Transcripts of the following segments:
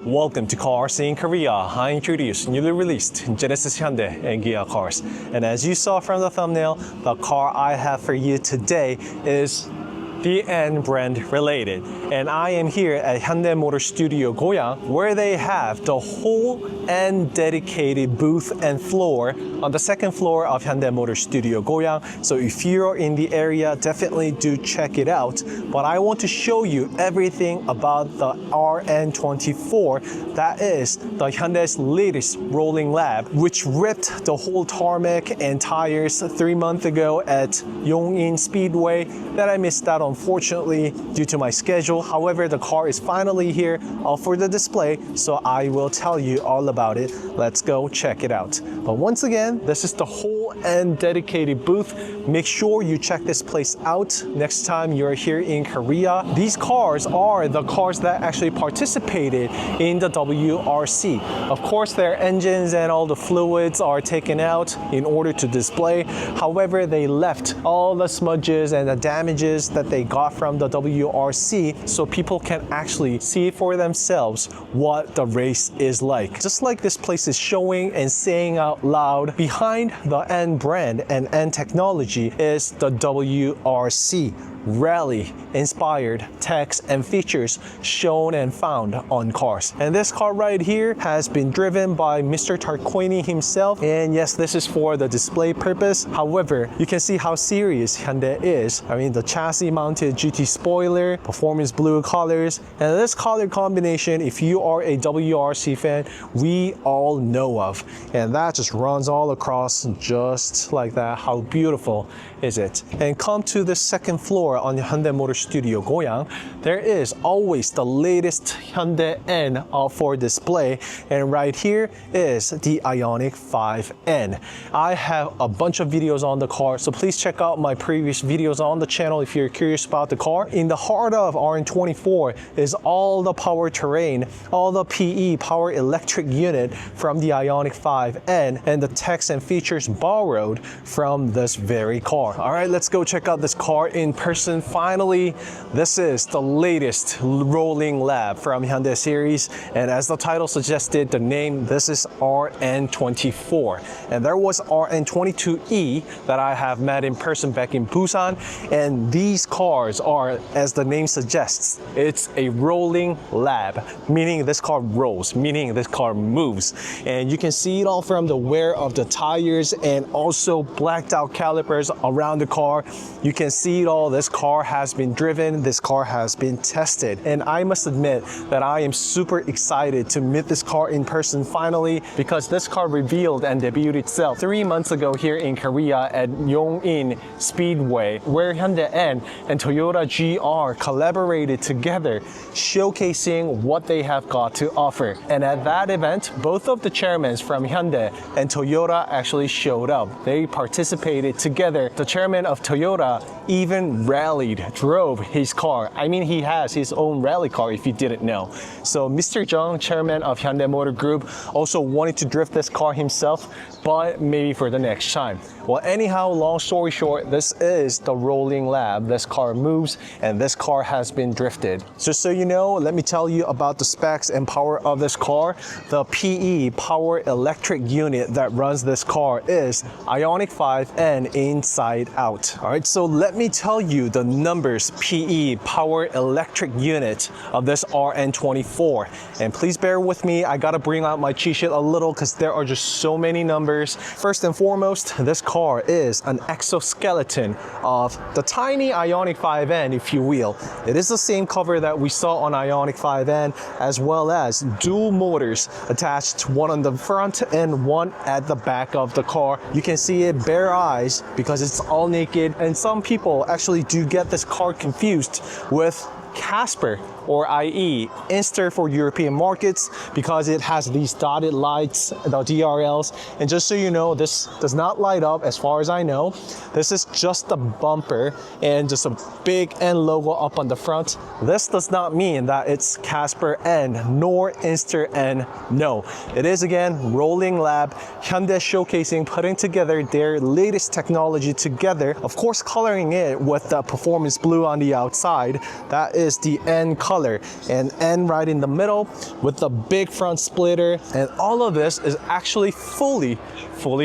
Welcome to CarSceneKorea. I introduce newly released Genesis Hyundai and Kia cars. And as you saw from the thumbnail, the car I have for you today is the N brand related. And I am here at Hyundai Motorstudio Goyang, where they have the whole N dedicated booth and floor on the second floor of Hyundai Motorstudio Goyang. So if you're in the area, definitely do check it out. But I want to show you everything about the RN24. That is the Hyundai's latest rolling lab, which ripped the whole tarmac and tires 3 months ago at Yongin Speedway that I missed out unfortunately due to my schedule. However, the car is finally here for the display, so I will tell you all about it. Let's go check it out. But once again, this is the whole N dedicated booth. Make sure you check this place out next time you're here in Korea. These cars are the cars that actually participated in the WRC. Of course, their engines and all the fluids are taken out in order to display. However, they left all the smudges and the damages that they got from the WRC so people can actually see for themselves what the race is like. Just like this place is showing and saying out loud, behind the N brand and N technology is the WRC. Rally inspired techs and features shown and found on cars. And this car right here has been driven by Mr. Tarquini himself, and yes, this is for the display purpose. However, you can see how serious Hyundai is. I mean, the chassis mounted GT spoiler, performance blue colors, and this color combination, if you are a WRC fan, we all know of. And that just runs all across just like that. How beautiful is it? And come to the second floor on the Hyundai Motorstudio Goyang, there is always the latest Hyundai N for display, and right here is the IONIQ 5N. I have a bunch of videos on the car, so please check out my previous videos on the channel if you're curious about the car. In the heart of RN24 is all the powertrain, all the PE power electric unit from the IONIQ 5N, and the text and features borrowed from this very car. All right, let's go check out this car in person. Finally, this is the latest rolling lab from Hyundai series, and as the title suggested, the name, this is RN24. And there was RN22E that I have met in person back in Busan, and these cars are, as the name suggests, it's a rolling lab, meaning this car rolls, meaning this car moves. And you can see it all from the wear of the tires and also blacked out calipers around the car. You can see it all. This car has been driven, this car has been tested, and I must admit that I am super excited to meet this car in person finally, because this car revealed and debuted itself 3 months ago here in Korea at Yongin Speedway, where Hyundai N and Toyota GR collaborated together, showcasing what they have got to offer. And at that event, both of the chairmen from Hyundai and Toyota actually showed up. They participated together. The chairman of Toyota even drove his car. I mean, he has his own rally car if you didn't know. So Mr. Jung, chairman of Hyundai Motor Group, also wanted to drift this car himself, but maybe for the next time. Well, anyhow, long story short, this is the rolling lab. This car moves and this car has been drifted. Just so you know, let me tell you about the specs and power of this car. The PE power electric unit that runs this car is IONIQ 5N inside out. All right, so let me tell you the numbers PE power electric unit of this RN24. And please bear with me, I gotta bring out my cheat sheet a little because there are just so many numbers. First and foremost, this car is an exoskeleton of the tiny IONIQ 5N, if you will. It is the same cover that we saw on IONIQ 5N, as well as dual motors attached, one on the front and one at the back of the car. You can see it bare eyes because it's all naked, and some people actually do get this car confused with Casper, or i.e. INSTER for European markets, because it has these dotted lights, the DRLs. And just so you know, this does not light up as far as I know. This is just a bumper and just a big N logo up on the front. This does not mean that it's Casper N nor INSTER N. No, it is again rolling lab, Hyundai showcasing, putting together their latest technology together. Of course, coloring it with the performance blue on the outside. That is is the N color, and N right in the middle with the big front splitter, and all of this is actually fully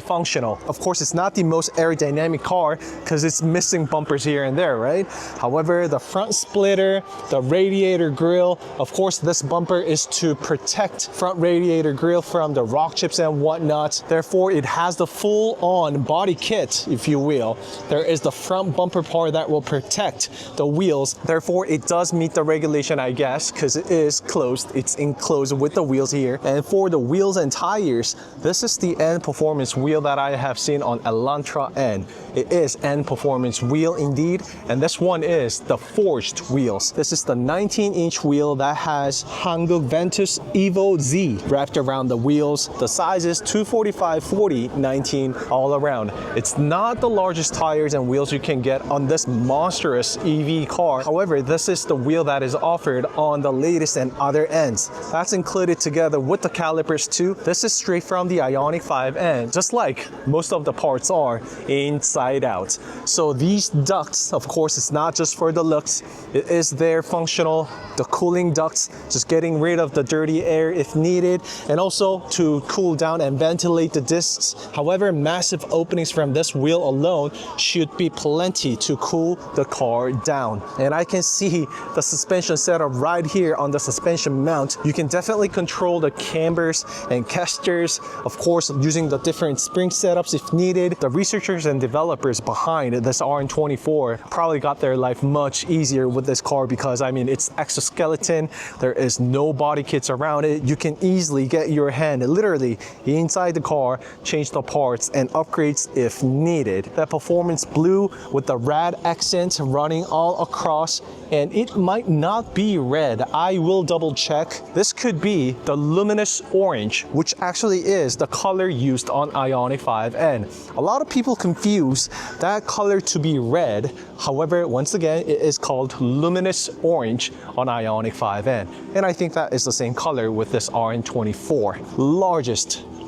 functional. Of course, it's not the most aerodynamic car because it's missing bumpers here and there, right? However, the front splitter, the radiator grille, of course, this bumper is to protect front radiator grille from the rock chips and whatnot. Therefore, it has the full-on body kit, if you will. There is the front bumper part that will protect the wheels. Therefore, it does meet the regulation, I guess, because it is closed. It's enclosed with the wheels here. And for the wheels and tires, this is the N performance wheel that I have seen on Elantra N. It is N performance wheel indeed, and this one is the forged wheels. This is the 19-inch wheel that has Hanguk Ventus Evo Z wrapped around the wheels. The size is 245, 40, 19 all around. It's not the largest tires and wheels you can get on this monstrous EV car. However, this is the wheel that is offered on the latest and other ends. That's included together with the calipers too. This is straight from the IONIQ 5N, just like most of the parts are inside out. So these ducts, of course, it's not just for the looks. It is there functional. The cooling ducts, just getting rid of the dirty air if needed, and also to cool down and ventilate the discs. However, massive openings from this wheel alone should be plenty to cool the car down. And I can see the suspension setup right here on the suspension mount. You can definitely control the cambers and casters, of course, using the different spring setups if needed. The researchers and developers behind this RN24 probably got their life much easier with this car because, I mean, it's exoskeleton. There is no body kits around it. You can easily get your hand literally inside the car, change the parts and upgrades if needed. That performance blue with the rad accent running all across, and it might not be red. I will double check. This could be the luminous orange, which actually is the color used on IONIQ 5N. A lot of people confuse that color to be red. However, once again, it is called luminous orange on IONIQ 5N. And I think that is the same color with this RN24.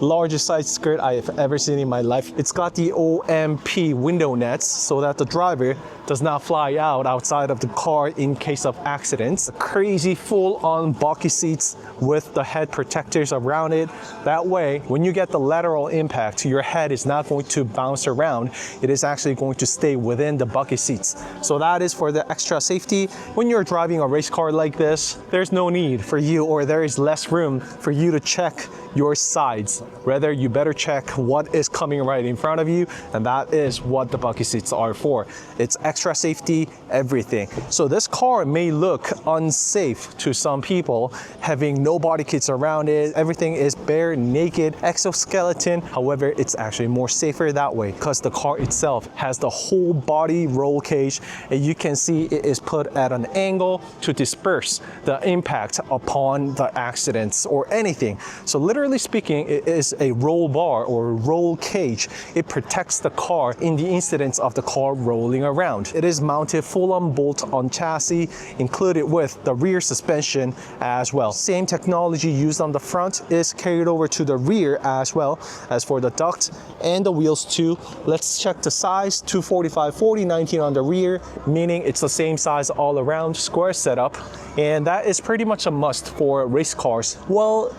Largest side skirt I have ever seen in my life. It's got the OMP window nets so that the driver does not fly out outside of the car in case of accidents. Crazy full-on bucket seats with the head protectors around it. That way, when you get the lateral impact, your head is not going to bounce around. It is actually going to stay within the bucket seats. So that is for the extra safety. When you're driving a race car like this, there's no need for you, or there is less room for you to check your sides. Rather, you better check what is coming right in front of you, and that is what the bucket seats are for. It's extra safety, everything. So this car may look unsafe to some people, having no body kits around it. Everything is bare, naked, exoskeleton. However, it's actually more safer that way because the car itself has the whole body roll cage, and you can see it is put at an angle to disperse the impact upon the accidents or anything. So literally speaking, it is a roll bar or roll cage. It protects the car in the incidents of the car rolling around. It is mounted full-on bolt-on chassis, included with the rear suspension as well. Same technology used on the front is carried over to the rear as well as for the duct and the wheels too. Let's check the size, 245, 40, 19 on the rear, meaning it's the same size all around, square setup, and that is pretty much a must for race cars. Well,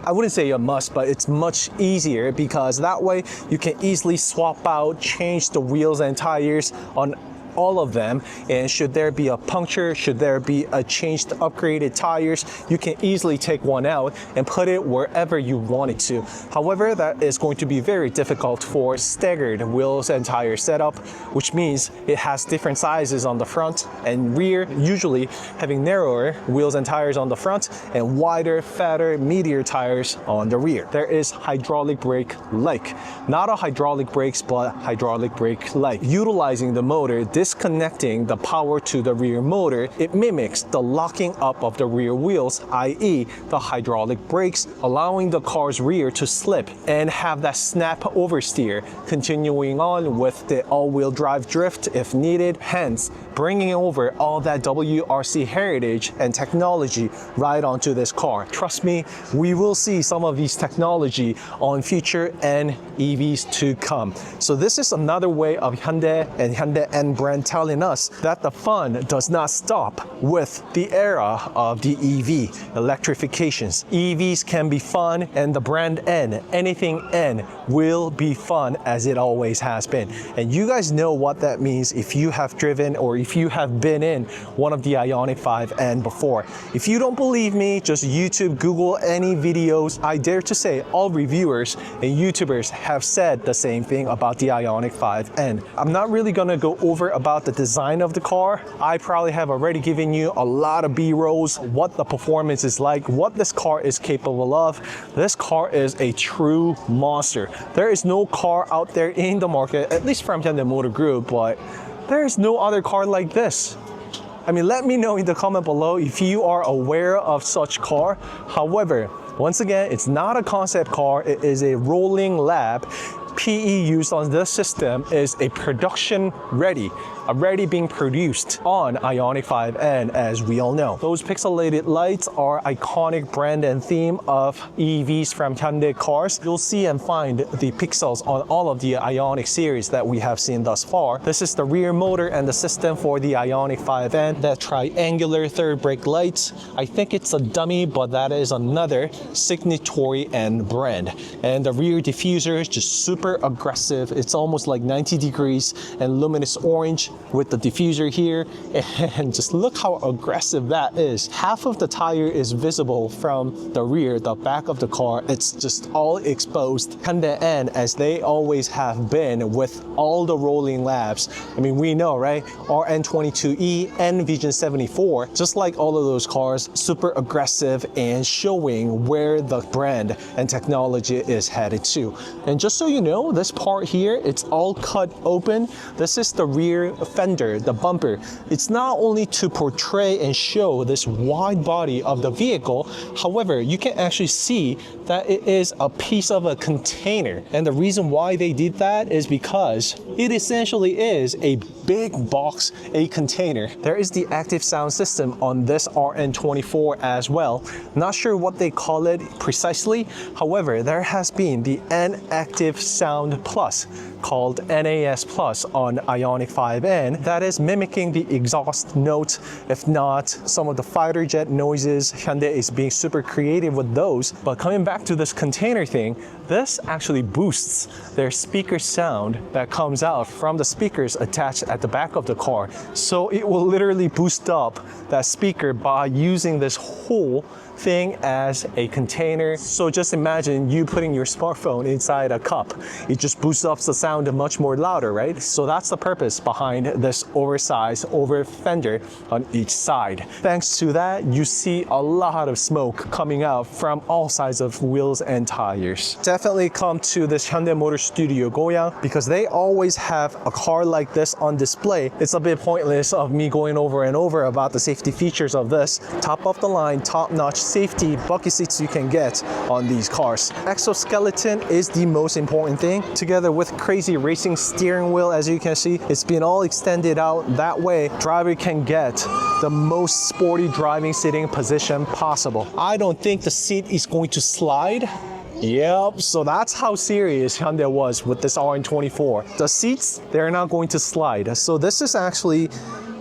I wouldn't say a must, but it's much easier because that way you can easily swap out, change the wheels and tires on all of them, and should there be a puncture, should there be a changed upgraded tires, you can easily take one out and put it wherever you want it to. However, that is going to be very difficult for staggered wheels and tire setup, which means it has different sizes on the front and rear, usually having narrower wheels and tires on the front and wider, fatter, meatier tires on the rear. There is hydraulic brake like, not a hydraulic brakes, but hydraulic brake like. Utilizing the motor, disconnecting the power to the rear motor, it mimics the locking up of the rear wheels, i.e. the hydraulic brakes, allowing the car's rear to slip and have that snap oversteer, continuing on with the all-wheel drive drift if needed. Hence, bringing over all that WRC heritage and technology right onto this car. Trust me, we will see some of these technology on future N EVs to come. So this is another way of Hyundai and Hyundai N brand telling us that the fun does not stop with the era of the EV, electrifications. EVs can be fun, and the brand N, anything N, will be fun as it always has been. And you guys know what that means if you have driven or if you have been in one of the IONIQ 5 N before. If you don't believe me, just YouTube, Google any videos. I dare to say all reviewers and YouTubers have said the same thing about the IONIQ 5 N. I'm not really gonna go over about the design of the car. I probably have already given you a lot of B-rolls, what the performance is like, what this car is capable of. This car is a true monster. There is no car out there in the market, at least from Hyundai Motor Group, but there is no other car like this. I mean, let me know in the comment below if you are aware of such car. However, once again, it's not a concept car, it is a rolling lab. PE used on this system is a production ready, already being produced on IONIQ 5 N, as we all know. Those pixelated lights are iconic brand and theme of EVs from Hyundai cars. You'll see and find the pixels on all of the IONIQ series that we have seen thus far. This is the rear motor and the system for the IONIQ 5 N, that triangular third brake lights. I think it's a dummy, but that is another signatory and brand. And the rear diffuser is just super aggressive. It's almost like 90 degrees and luminous orange with the diffuser here, and just look how aggressive that is. Half of the tire is visible from the rear, the back of the car. It's just all exposed. Hyundai N, as they always have been with all the rolling labs. I mean, we know, right? RN22E, N Vision 74, just like all of those cars, super aggressive and showing where the brand and technology is headed to. And just so you know, this part here, it's all cut open. This is the rear fender, the bumper. It's not only to portray and show this wide body of the vehicle, however, you can actually see that it is a piece of a container. And the reason why they did that is because it essentially is a big box, a container. There is the active sound system on this RN24 as well. Not sure what they call it precisely. However, there has been the N Active Sound Plus, called NAS Plus on IONIQ 5 N, that is mimicking the exhaust note, if not some of the fighter jet noises. Hyundai is being super creative with those. But coming back to this container thing, this actually boosts their speaker sound that comes out from the speakers attached at the back of the car. So it will literally boost up that speaker by using this whole thing as a container. So just imagine you putting your smartphone inside a cup. It just boosts up the sound much more louder, right? So that's the purpose behind this oversized over fender on each side. Thanks to that, you see a lot of smoke coming out from all sides of wheels and tires. Definitely come to this Hyundai Motorstudio Goyang, because they always have a car like this on display. It's a bit pointless of me going over and over about the safety features of this. Top of the line, top-notch safety bucket seats you can get on these cars. Exoskeleton is the most important thing, together with crazy racing steering wheel. As you can see, it's been all extended out. That way, driver can get the most sporty driving sitting position possible. I don't think the seat is going to slide. Yep, so that's how serious Hyundai was with this RN24. The seats, they're not going to slide. So this is actually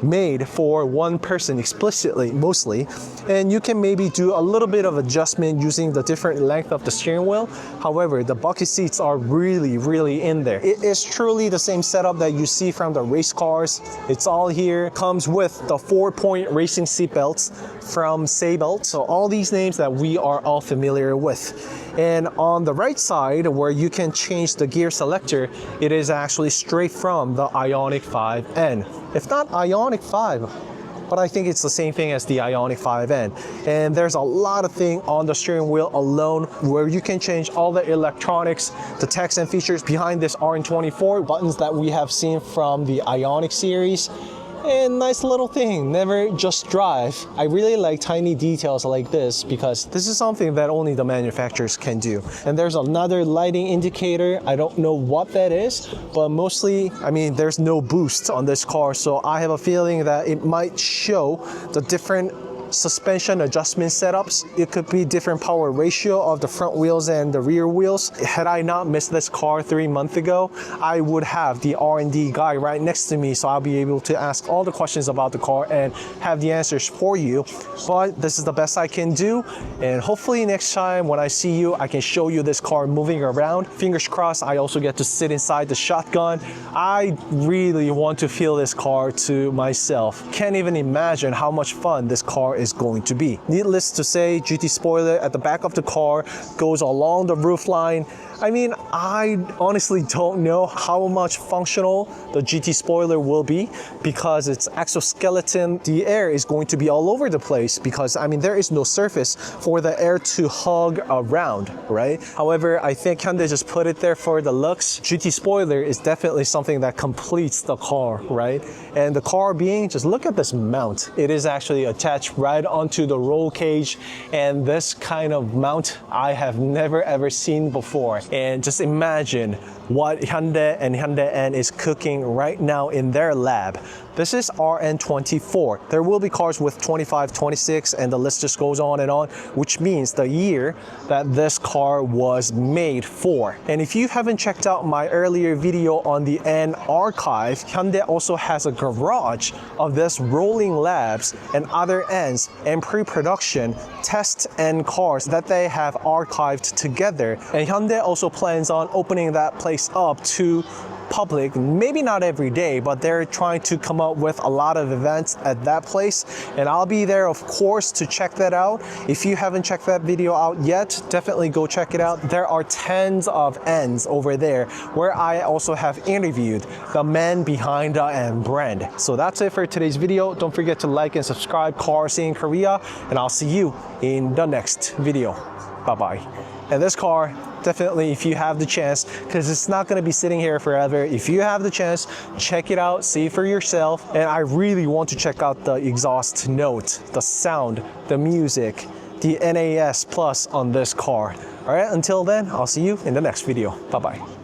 made for one person explicitly, mostly, and you can maybe do a little bit of adjustment using the different length of the steering wheel. However, the bucket seats are really in there. It is truly the same setup that you see from the race cars. It's all here. Comes with the 4-point racing seat belts from Seibelt. So all these names that we are all familiar with. And on the right side, where you can change the gear selector, it is actually straight from the IONIQ 5 N. If not IONIQ 5, but I think it's the same thing as the IONIQ 5 N. And there's a lot of things on the steering wheel alone where you can change all the electronics, the text and features behind this RN24, buttons that we have seen from the IONIQ series. And nice little thing, never just drive. I really like tiny details like this because this is something that only the manufacturers can do. And there's another lighting indicator. I don't know what that is, but mostly, I mean, there's no boost on this car, so I have a feeling that it might show the different suspension adjustment setups. It could be different power ratio of the front wheels and the rear wheels. Had I not missed this car 3 months ago, I would have the R&D guy right next to me, so I'll be able to ask all the questions about the car and have the answers for you. But this is the best I can do, and hopefully next time when I see you, I can show you this car moving around. Fingers crossed, I also get to sit inside the shotgun. I really want to feel this car to myself. Can't even imagine how much fun this car is going to be. Needless to say, GT spoiler at the back of the car goes along the roof line. I mean, I honestly don't know how much functional the GT spoiler will be because it's exoskeleton. The air is going to be all over the place because, I mean, there is no surface for the air to hug around, right? However, I think Hyundai just put it there for the looks. GT spoiler is definitely something that completes the car, right? And the car being, just look at this mount. It is actually attached right onto the roll cage, and this kind of mount I have never ever seen before. And just imagine what Hyundai and Hyundai N is cooking right now in their lab. This is RN24. There will be cars with 25, 26, and the list just goes on and on, which means the year that this car was made for. And if you haven't checked out my earlier video on the N archive, Hyundai also has a garage of this rolling labs and other Ns and pre-production test N cars that they have archived together. And Hyundai also plans on opening that place up to public, maybe not every day, but they're trying to come up with a lot of events at that place, and I'll be there, of course, to check that out. If you haven't checked that video out yet, definitely go check it out. There are tens of N's over there where I also have interviewed the man behind the N brand. So that's it for today's video. Don't forget to like and subscribe, CarSceneKorea, and I'll see you in the next video. Bye-bye. And this car, definitely, if you have the chance, because it's not going to be sitting here forever, if you have the chance, check it out, see for yourself. And I really want to check out the exhaust note, the sound, the music, the NAS Plus on this car. All right, until then, I'll see you in the next video. Bye-bye.